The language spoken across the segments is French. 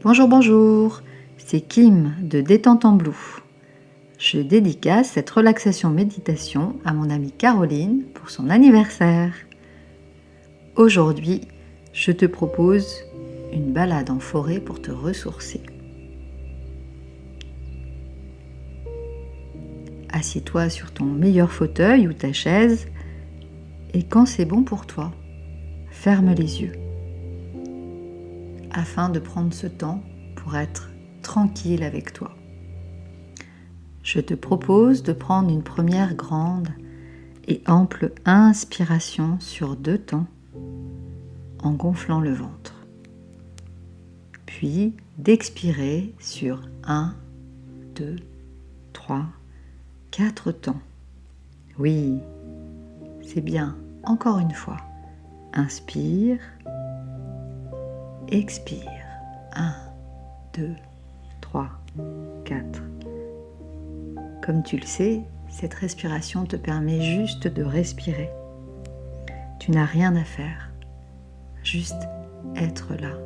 Bonjour, bonjour, c'est Kim de Détente en Blue. Je dédicace cette relaxation méditation à mon amie Caroline pour son anniversaire. Aujourd'hui, je te propose une balade en forêt pour te ressourcer. Assieds-toi sur ton meilleur fauteuil ou ta chaise et quand c'est bon pour toi, ferme les yeux afin de prendre ce temps pour être tranquille avec toi. Je te propose de prendre une première grande et ample inspiration sur 2 temps en gonflant le ventre. Puis d'expirer sur 1, 2, 3, 4 temps. Oui, c'est bien. Encore une fois. Inspire. Expire. 1, 2, 3, 4. Comme tu le sais, cette respiration te permet juste de respirer. Tu n'as rien à faire. Juste être là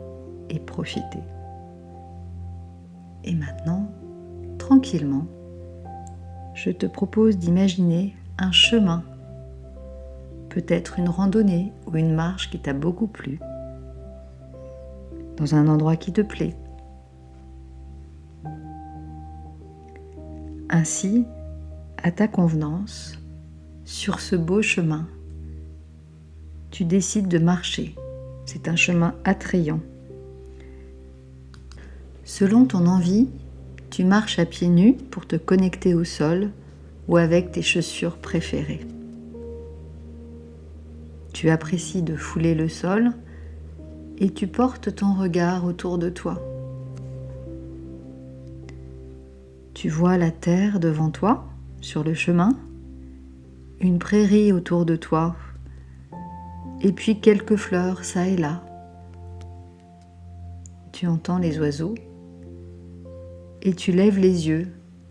et profiter. Et maintenant, tranquillement, je te propose d'imaginer un chemin, peut-être une randonnée ou une marche qui t'a beaucoup plu, dans un endroit qui te plaît. Ainsi, à ta convenance, sur ce beau chemin, tu décides de marcher. C'est un chemin attrayant. Selon ton envie, tu marches à pieds nus pour te connecter au sol ou avec tes chaussures préférées. Tu apprécies de fouler le sol et tu portes ton regard autour de toi. Tu vois la terre devant toi, sur le chemin, une prairie autour de toi, et puis quelques fleurs ça et là. Tu entends les oiseaux et tu lèves les yeux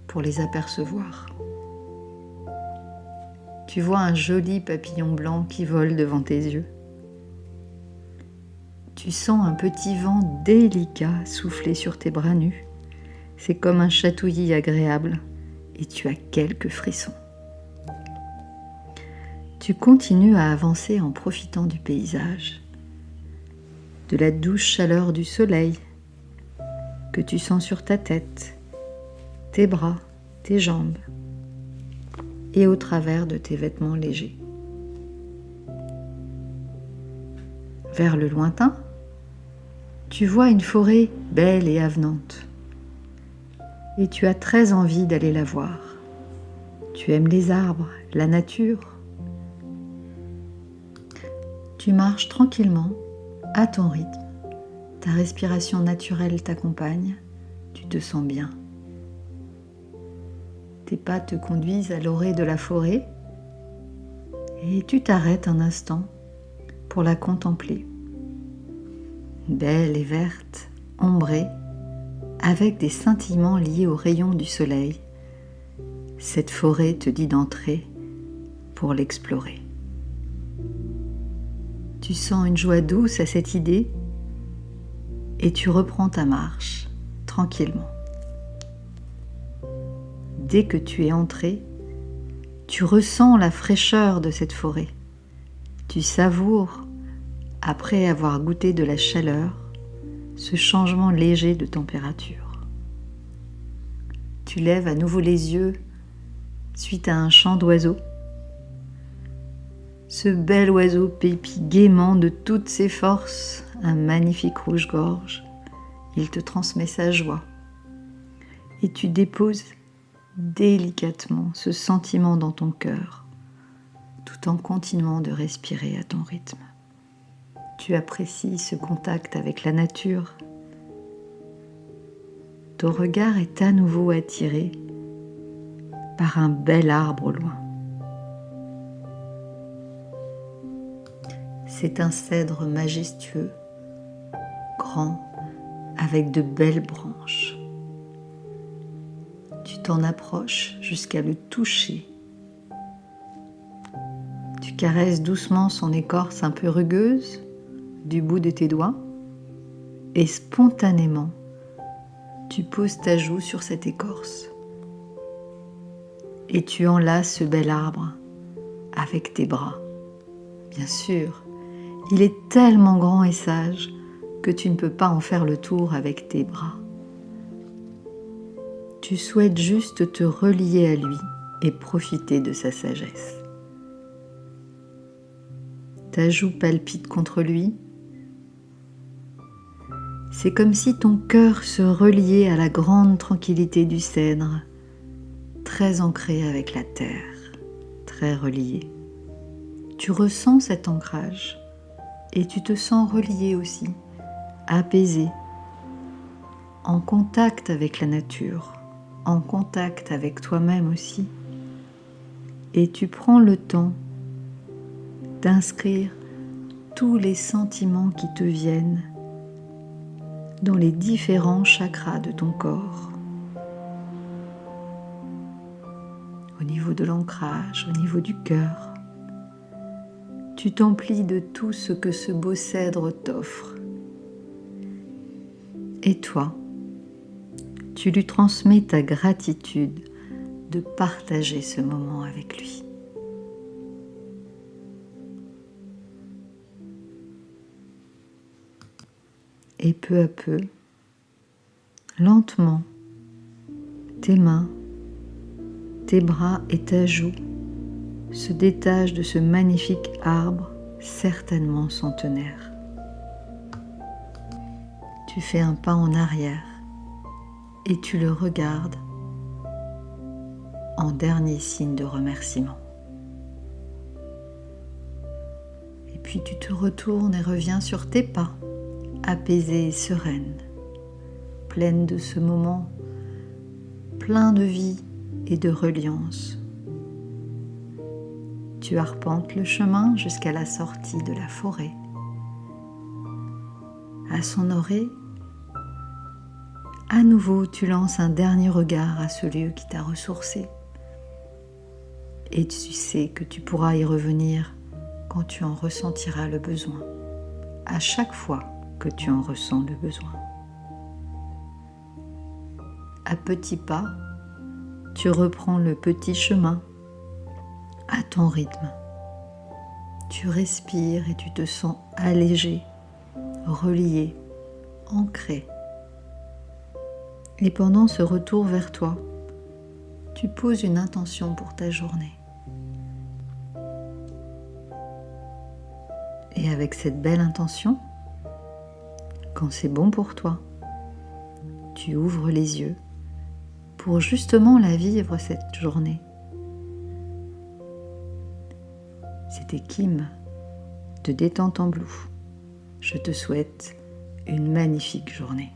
pour les apercevoir. Tu vois un joli papillon blanc qui vole devant tes yeux. Tu sens un petit vent délicat souffler sur tes bras nus. C'est comme un chatouillis agréable et tu as quelques frissons. Tu continues à avancer en profitant du paysage, de la douce chaleur du soleil que tu sens sur ta tête, tes bras, tes jambes et au travers de tes vêtements légers. Vers le lointain, tu vois une forêt belle et avenante et tu as très envie d'aller la voir. Tu aimes les arbres, la nature. Tu marches tranquillement, à ton rythme. Ta respiration naturelle t'accompagne, tu te sens bien. Tes pas te conduisent à l'orée de la forêt et tu t'arrêtes un instant pour la contempler. Belle et verte, ombrée, avec des scintillements liés aux rayons du soleil, cette forêt te dit d'entrer pour l'explorer. Tu sens une joie douce à cette idée et tu reprends ta marche tranquillement. Dès que tu es entré, tu ressens la fraîcheur de cette forêt. Tu savoures, après avoir goûté de la chaleur, ce changement léger de température. Tu lèves à nouveau les yeux suite à un chant d'oiseau. Ce bel oiseau pépit gaiement de toutes ses forces, un magnifique rouge-gorge. Il te transmet sa joie. Et tu déposes délicatement ce sentiment dans ton cœur, tout en continuant de respirer à ton rythme. Tu apprécies ce contact avec la nature. Ton regard est à nouveau attiré par un bel arbre au loin. C'est un cèdre majestueux, grand, avec de belles branches. Tu t'en approches jusqu'à le toucher. Tu caresses doucement son écorce un peu rugueuse du bout de tes doigts et spontanément, Tu poses ta joue sur cette écorce et tu enlaces ce bel arbre avec tes bras. Bien sûr, il est tellement grand et sage que tu ne peux pas en faire le tour avec tes bras. Tu souhaites juste te relier à lui et profiter de sa sagesse. Ta joue palpite contre lui. C'est comme si ton cœur se reliait à la grande tranquillité du cèdre, très ancré avec la terre, très relié. Tu ressens cet ancrage et tu te sens relié aussi, apaisé, en contact avec la nature, en contact avec toi-même aussi. Et tu prends le temps d'inscrire tous les sentiments qui te viennent dans les différents chakras de ton corps. Au niveau de l'ancrage, au niveau du cœur, tu t'emplis de tout ce que ce beau cèdre t'offre. Et toi, tu lui transmets ta gratitude de partager ce moment avec lui. Et peu à peu, lentement, tes mains, tes bras et ta joue se détachent de ce magnifique arbre certainement centenaire. Tu fais un pas en arrière et tu le regardes en dernier signe de remerciement. Et puis tu te retournes et reviens sur tes pas, apaisée et sereine, pleine de ce moment plein de vie et de reliance. Tu arpentes le chemin jusqu'à la sortie de la forêt. À son orée, à nouveau tu lances un dernier regard à ce lieu qui t'a ressourcé. Et tu sais que tu pourras y revenir quand tu en ressentiras le besoin, à chaque fois que tu en ressens le besoin. À petits pas, tu reprends le petit chemin à ton rythme. Tu respires et tu te sens allégé, relié, ancré. Et pendant ce retour vers toi, tu poses une intention pour ta journée. Et avec cette belle intention, quand c'est bon pour toi, tu ouvres les yeux pour justement la vivre cette journée. C'était Kim de Détente en Blue. Je te souhaite une magnifique journée.